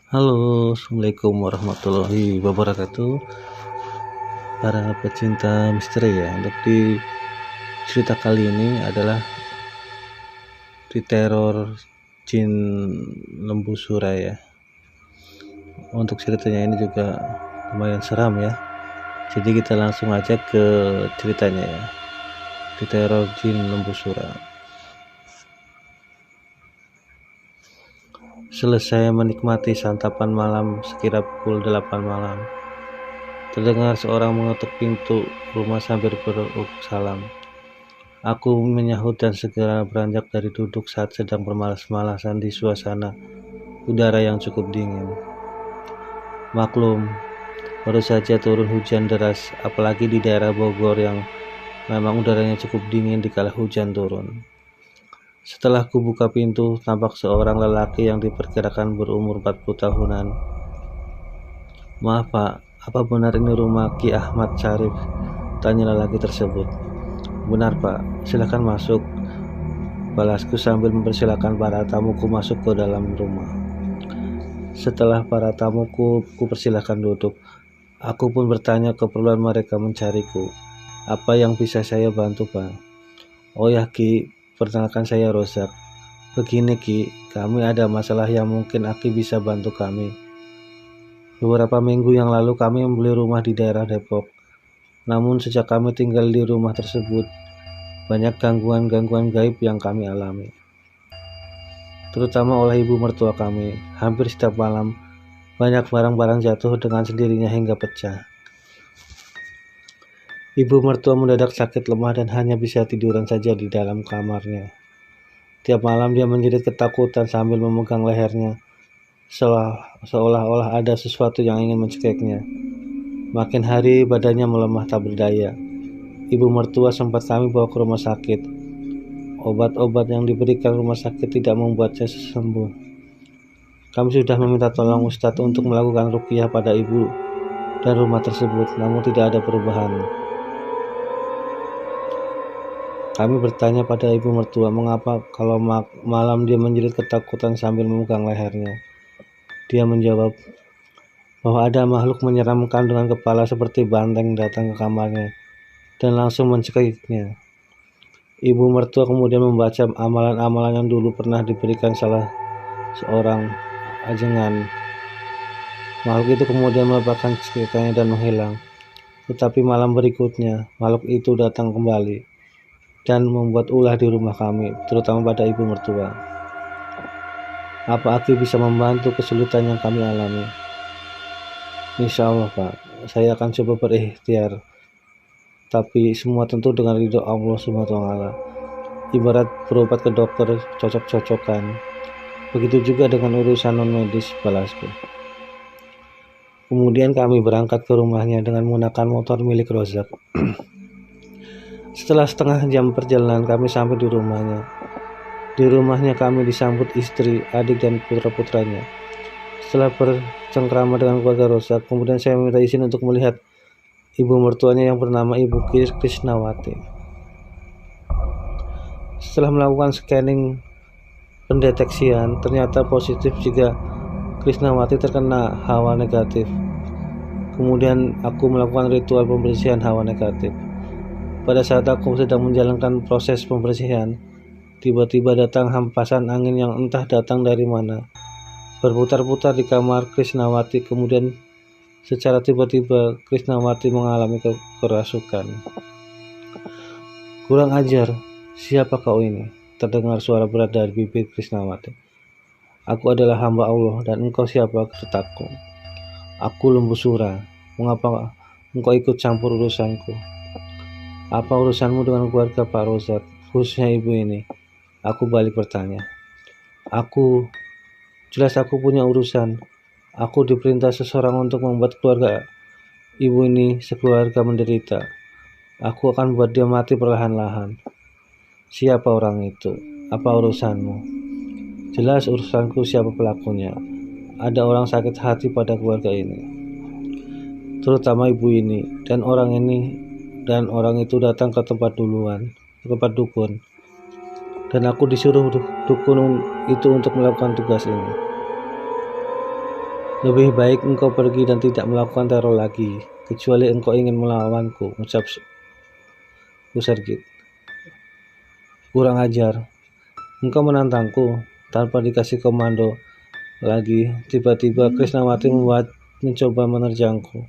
Halo, assalamualaikum warahmatullahi wabarakatuh. Para pecinta misteri ya. Untuk di cerita kali ini adalah di teror jin lembu sura ya. Untuk ceritanya ini juga lumayan seram ya. Jadi kita langsung aja ke ceritanya ya. Di teror jin lembu sura. Selesai menikmati santapan malam sekira pukul 8 malam, terdengar seorang mengetuk pintu rumah sambil beruk salam. Aku menyahut dan segera beranjak dari duduk saat sedang bermalas-malasan di suasana udara yang cukup dingin. Maklum, baru saja turun hujan deras, apalagi di daerah Bogor yang memang udaranya cukup dingin dikala hujan turun. Setelah ku buka pintu, tampak seorang lelaki yang diperkirakan berumur 40 tahunan. "Maaf Pak, apa benar ini rumah Ki Ahmad Syarif?" tanya lelaki tersebut. "Benar Pak, silakan masuk," balasku sambil mempersilahkan para tamuku masuk ke dalam rumah. Setelah para tamuku persilahkan duduk, aku pun bertanya keperluan mereka mencariku. "Apa yang bisa saya bantu Pak?" "Oh ya Ki, perkenalkan saya Rozak. Begini Ki, kami ada masalah yang mungkin Aki bisa bantu kami. Beberapa minggu yang lalu kami membeli rumah di daerah Depok. Namun sejak kami tinggal di rumah tersebut, banyak gangguan-gangguan gaib yang kami alami. Terutama oleh ibu mertua kami. Hampir setiap malam, banyak barang-barang jatuh dengan sendirinya hingga pecah. Ibu mertua mendadak sakit lemah dan hanya bisa tiduran saja di dalam kamarnya. Tiap malam dia menjerit ketakutan sambil memegang lehernya, seolah-olah ada sesuatu yang ingin mencekiknya. Makin hari badannya melemah tak berdaya. Ibu mertua sempat kami bawa ke rumah sakit. Obat-obat yang diberikan rumah sakit tidak membuatnya sembuh. Kami sudah meminta tolong Ustadz untuk melakukan ruqyah pada ibu dan rumah tersebut, namun tidak ada perubahan. Kami bertanya pada ibu mertua mengapa kalau malam dia menjerit ketakutan sambil memegang lehernya. Dia menjawab bahwa ada makhluk menyeramkan dengan kepala seperti banteng datang ke kamarnya dan langsung mencekiknya. Ibu mertua kemudian membaca amalan-amalan yang dulu pernah diberikan salah seorang ajengan. Makhluk itu kemudian melepaskan cekikannya dan menghilang. Tetapi malam berikutnya, makhluk itu datang kembali dan membuat ulah di rumah kami, terutama pada ibu mertua. Apa Aki bisa membantu kesulitan yang kami alami? Insya Allah Pak, saya akan coba berikhtiar. Tapi semua tentu dengan ridho Allah SWT. Ibarat berobat ke dokter cocok-cocokan. Begitu juga dengan urusan non-medis, balasku. Kemudian kami berangkat ke rumahnya dengan menggunakan motor milik Rozak. Setelah setengah jam perjalanan kami sampai di rumahnya. Di rumahnya kami disambut istri, adik, dan putra-putranya. Setelah bercengkrama dengan keluarga Rozak, kemudian saya meminta izin untuk melihat ibu mertuanya yang bernama Ibu Krisnawati. Setelah melakukan scanning pendeteksian, ternyata positif jika Krisnawati terkena hawa negatif. Kemudian aku melakukan ritual pembersihan hawa negatif. Pada saat aku sedang menjalankan proses pembersihan, tiba-tiba datang hempasan angin yang entah datang dari mana, berputar-putar di kamar Krisnawati. Kemudian secara tiba-tiba Krisnawati mengalami kerasukan. "Kurang ajar, siapa kau ini?" terdengar suara berat dari bibir Krisnawati. "Aku adalah hamba Allah dan engkau siapa?" kataku. "Aku lembu sura. Mengapa engkau ikut campur urusanku? Apa urusanmu dengan keluarga Pak Rozak, khususnya ibu ini?" Aku balik bertanya. Jelas aku punya urusan. Aku diperintah seseorang untuk membuat keluarga ibu ini sekeluarga menderita. Aku akan buat dia mati perlahan-lahan. Siapa orang itu? Apa urusanmu? Jelas urusanku siapa pelakunya. Ada orang sakit hati pada keluarga ini, terutama ibu ini, dan orang itu datang ke tempat dukun, dan aku disuruh dukun itu untuk melakukan tugas ini. Lebih baik engkau pergi dan tidak melakukan teror lagi, kecuali engkau ingin melawanku, ucap Sergit. Kurang ajar, engkau menantangku tanpa dikasih komando lagi. Tiba-tiba Krisnawati mencoba menerjangku.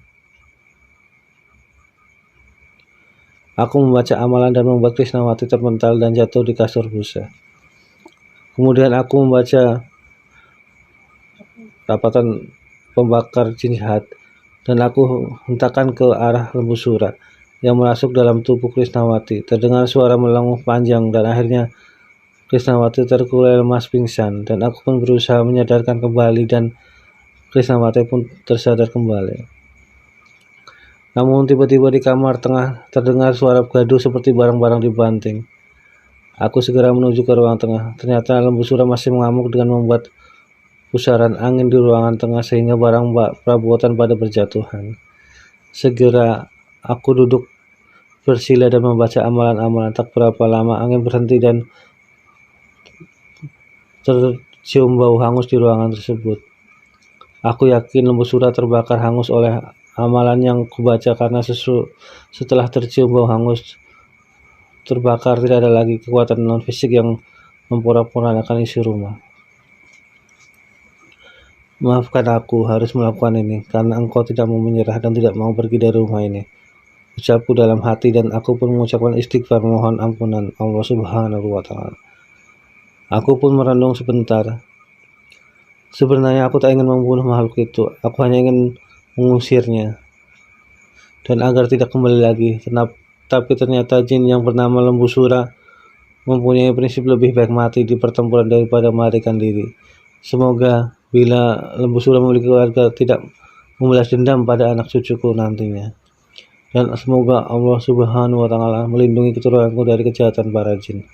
Aku membaca amalan dan membuat Krisnawati terpental dan jatuh di kasur busa. Kemudian aku membaca rapatan pembakar jin jahat dan aku hentakkan ke arah lembu sura yang masuk dalam tubuh Krisnawati. Terdengar suara melenguh panjang dan akhirnya Krisnawati terkulai lemas pingsan dan aku pun berusaha menyadarkan kembali dan Krisnawati pun tersadar kembali. Namun tiba-tiba di kamar tengah terdengar suara gaduh seperti barang-barang dibanting. Aku segera menuju ke ruang tengah. Ternyata lembu sura masih mengamuk dengan membuat pusaran angin di ruangan tengah sehingga barang perabotan pada berjatuhan. Segera aku duduk bersila dan membaca amalan-amalan. Tak berapa lama angin berhenti dan tercium bau hangus di ruangan tersebut. Aku yakin lembu sura terbakar hangus oleh amalan yang kubaca karena setelah tercium bau hangus terbakar tidak ada lagi kekuatan non fisik yang memporak-porandakan isi rumah. Maafkan aku harus melakukan ini karena engkau tidak mau menyerah dan tidak mau pergi dari rumah ini, ucapku dalam hati dan aku pun mengucapkan istighfar mohon ampunan Allah Subhanahu wa Ta'ala. Aku pun merenung sebentar. Sebenarnya aku tak ingin membunuh makhluk itu, aku hanya ingin mengusirnya dan agar tidak kembali lagi. Tapi ternyata jin yang bernama lembu sura mempunyai prinsip lebih baik mati di pertempuran daripada melarikan diri. Semoga bila lembu sura memiliki keluarga tidak membalas dendam pada anak cucuku nantinya. Dan semoga Allah Subhanahu wa Ta'ala melindungi keturunanku dari kejahatan para jin.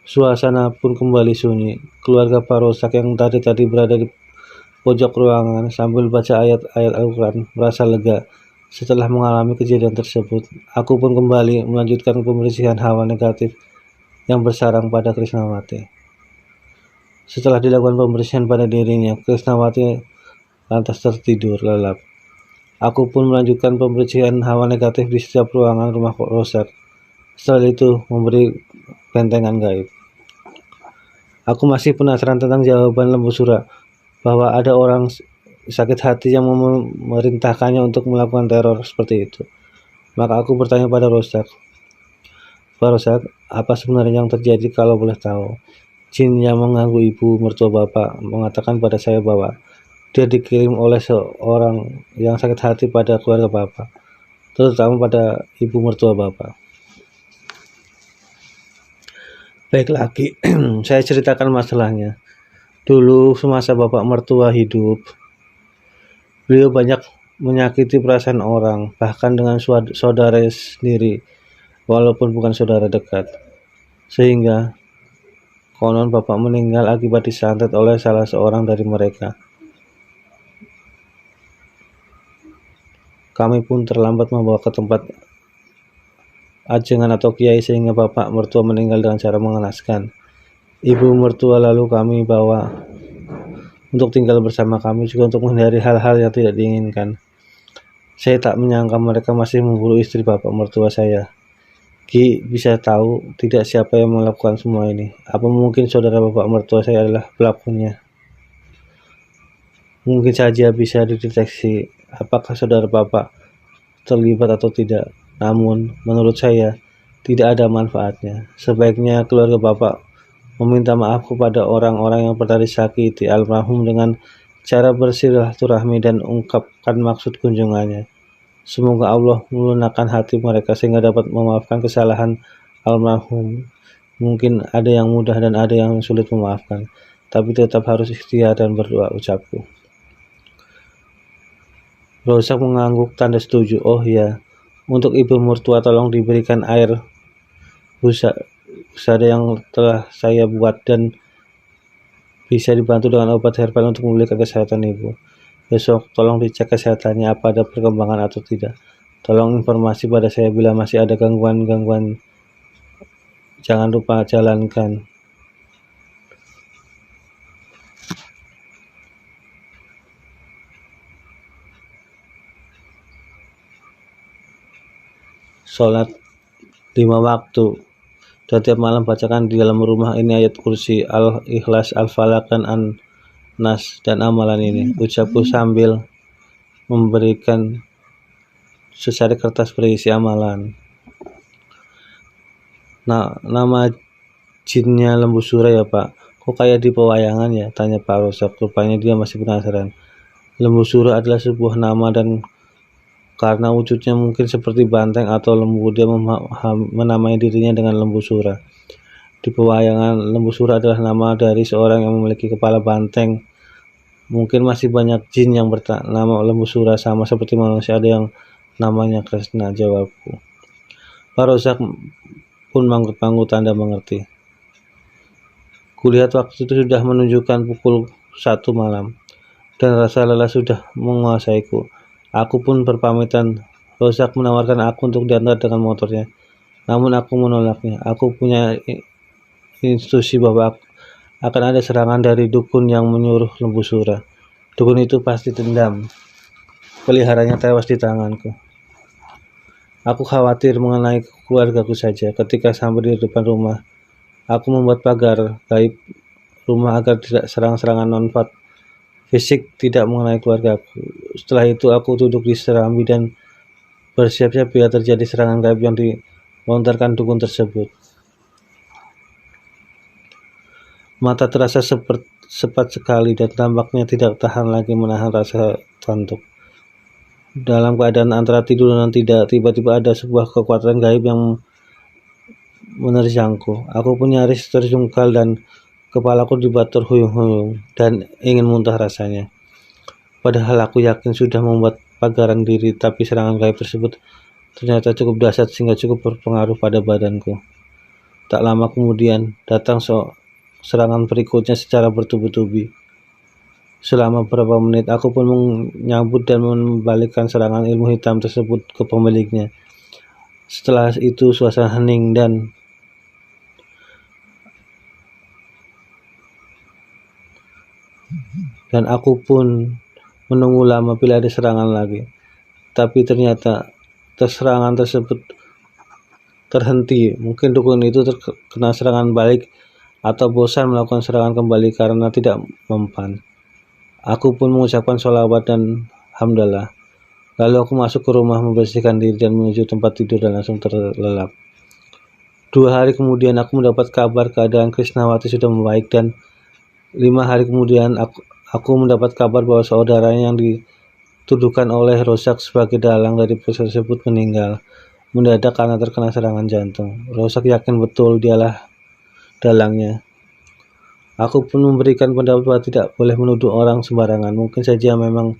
Suasana pun kembali sunyi. Keluarga Pak Rosak yang tadi berada di pojok ruangan sambil baca ayat-ayat Al-Quran merasa lega setelah mengalami kejadian tersebut. Aku pun kembali melanjutkan pembersihan hawa negatif yang bersarang pada Krisnawati. Setelah dilakukan pembersihan pada dirinya, Krisnawati lantas tertidur lelap. Aku pun melanjutkan pembersihan hawa negatif di setiap ruangan rumah Pak Rosak. Setelah itu memberi bentengan gaib. Aku masih penasaran tentang jawaban lembu sura bahwa ada orang sakit hati yang memerintahkannya untuk melakukan teror seperti itu. Maka aku bertanya pada Rosak, Pak Rosak, apa sebenarnya yang terjadi kalau boleh tahu? Jin yang mengganggu ibu mertua bapak mengatakan pada saya bahwa dia dikirim oleh seorang yang sakit hati pada keluarga bapak, terutama pada ibu mertua bapak. Baiklah, saya ceritakan masalahnya. Dulu semasa bapak mertua hidup, beliau banyak menyakiti perasaan orang, bahkan dengan saudara sendiri, walaupun bukan saudara dekat. Sehingga konon bapak meninggal akibat disantet oleh salah seorang dari mereka. Kami pun terlambat membawa ke tempat ajengan atau kiai sehingga bapak mertua meninggal dengan cara mengenaskan. Ibu mertua lalu kami bawa untuk tinggal bersama kami juga untuk menghindari hal-hal yang tidak diinginkan. Saya tak menyangka mereka masih memburu istri bapak mertua saya. Ki bisa tahu tidak siapa yang melakukan semua ini. Apa mungkin saudara bapak mertua saya adalah pelakunya? Mungkin saja bisa dideteksi apakah saudara bapak terlibat atau tidak. Namun, menurut saya, tidak ada manfaatnya. Sebaiknya keluarga bapak meminta maaf kepada orang-orang yang pernah disakiti almarhum dengan cara bersilaturahmi dan ungkapkan maksud kunjungannya. Semoga Allah melunakkan hati mereka sehingga dapat memaafkan kesalahan almarhum. Mungkin ada yang mudah dan ada yang sulit memaafkan, tapi tetap harus ikhtiar dan berdoa, ucapku. Rosak mengangguk tanda setuju. Oh ya, untuk ibu mertua tolong diberikan air busada yang telah saya buat dan bisa dibantu dengan obat herbal untuk memulihkan kesehatan ibu. Besok tolong dicek kesehatannya apa ada perkembangan atau tidak. Tolong informasi pada saya bila masih ada gangguan-gangguan. Jangan lupa jalankan. sholat 5 waktu, dan tiap malam bacakan di dalam rumah ini ayat kursi, Al-Ikhlas, Al-Falaq, dan An-Nas. Dan amalan ini ucapku sambil memberikan secari kertas berisi amalan. Nah, nama jinnya lembu sura ya Pak? Kok kayak di pewayangan ya? Tanya Pak Rosak. Rupanya dia masih penasaran. Lembu sura adalah sebuah nama, dan karena wujudnya mungkin seperti banteng atau lembu, dia menamai dirinya dengan lembu sura. Di pewayangan, lembu sura adalah nama dari seorang yang memiliki kepala banteng. Mungkin masih banyak jin yang bernama lembu sura, sama seperti manusia ada yang namanya Kresna, jawabku. Pak Rosak pun manggut-manggut tanda mengerti. Kulihat waktu itu sudah menunjukkan pukul 1 malam, dan rasa lelah sudah menguasaiku. Aku pun berpamitan. Rosak menawarkan aku untuk diantar dengan motornya, namun aku menolaknya. Aku punya instruksi bahwa akan ada serangan dari dukun yang menyuruh lembu sura. Dukun itu pasti dendam peliharanya tewas di tanganku. Aku khawatir mengenai keluargaku saja. Ketika sampai di depan rumah, aku membuat pagar gaib rumah agar tidak serang-serangan non-fat fisik tidak mengenai keluargaku. Setelah itu aku duduk di serambi dan bersiap-siap bila terjadi serangan gaib yang dilontarkan dukun tersebut. Mata terasa cepat sekali, dan tampaknya tidak tahan lagi menahan rasa kantuk. Dalam keadaan antara tidur dan tidak, tiba-tiba ada sebuah kekuatan gaib yang menerjangku. Aku pun nyaris terjungkal dan kepalaku dibuat terhuyung-huyung dan ingin muntah rasanya. Padahal aku yakin sudah membuat pagaran diri, tapi serangan gaib tersebut ternyata cukup dahsyat sehingga cukup berpengaruh pada badanku. Tak lama kemudian datang serangan berikutnya secara bertubi-tubi. Selama beberapa menit aku pun menyambut dan membalikkan serangan ilmu hitam tersebut ke pemiliknya. Setelah itu suasana hening dan aku pun menunggu lama bila ada serangan lagi. Tapi ternyata serangan tersebut terhenti. Mungkin dukun itu terkena serangan balik atau bosan melakukan serangan kembali karena tidak mempan. Aku pun mengucapkan sholawat dan hamdalah. Lalu aku masuk ke rumah, membersihkan diri dan menuju tempat tidur dan langsung terlelap. 2 hari kemudian aku mendapat kabar keadaan Krisnawati sudah membaik, dan 5 hari kemudian aku mendapat kabar bahwa saudaranya yang dituduhkan oleh Rosak sebagai dalang dari proses tersebut meninggal mendadak karena terkena serangan jantung. Rosak yakin betul dialah dalangnya. Aku pun memberikan pendapat bahwa tidak boleh menuduh orang sembarangan. Mungkin saja memang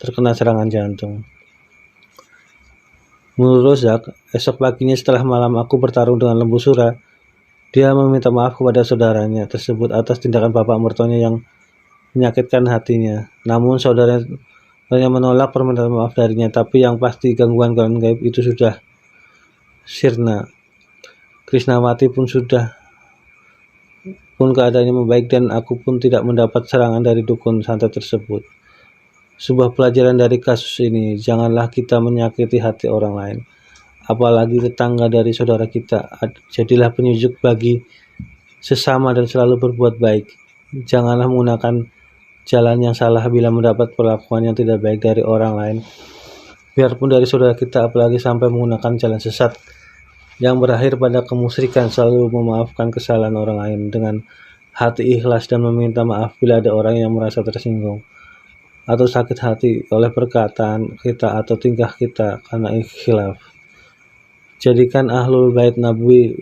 terkena serangan jantung. Menurut Rosak, esok paginya setelah malam aku bertarung dengan lembu sura, dia meminta maaf kepada saudaranya tersebut atas tindakan bapak mertuanya yang menyakitkan hatinya. Namun saudaranya menolak permintaan maaf darinya, tapi yang pasti gangguan gaib itu sudah sirna. Krisnawati pun keadaannya membaik, dan aku pun tidak mendapat serangan dari dukun santet tersebut. Sebuah pelajaran dari kasus ini, janganlah kita menyakiti hati orang lain, apalagi tetangga dari saudara kita. Jadilah penyujuk bagi sesama dan selalu berbuat baik. Janganlah menggunakan jalan yang salah bila mendapat perlakuan yang tidak baik dari orang lain, biarpun dari saudara kita, apalagi sampai menggunakan jalan sesat yang berakhir pada kemusyrikan. Selalu memaafkan kesalahan orang lain dengan hati ikhlas dan meminta maaf bila ada orang yang merasa tersinggung atau sakit hati oleh perkataan kita atau tingkah kita karena khilaf. Jadikan Ahlul Bait Nabi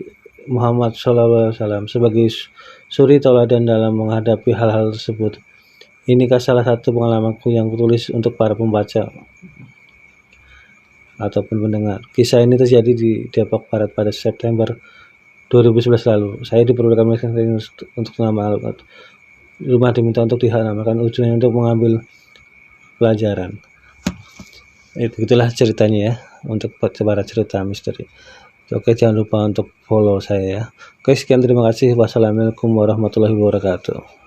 Muhammad SAW sebagai suri tauladan dalam menghadapi hal-hal tersebut. Inikah salah satu pengalamanku yang kutulis untuk para pembaca ataupun pendengar. Kisah ini terjadi di Depok Barat pada September 2011 lalu. Saya diperlukan untuk nama alamat. Rumah diminta untuk dihanamakan, ujungnya untuk mengambil pelajaran. Itulah ceritanya ya, untuk para cerita misteri. Oke, jangan lupa untuk follow saya ya. Oke, sekian, terima kasih. Wassalamualaikum warahmatullahi wabarakatuh.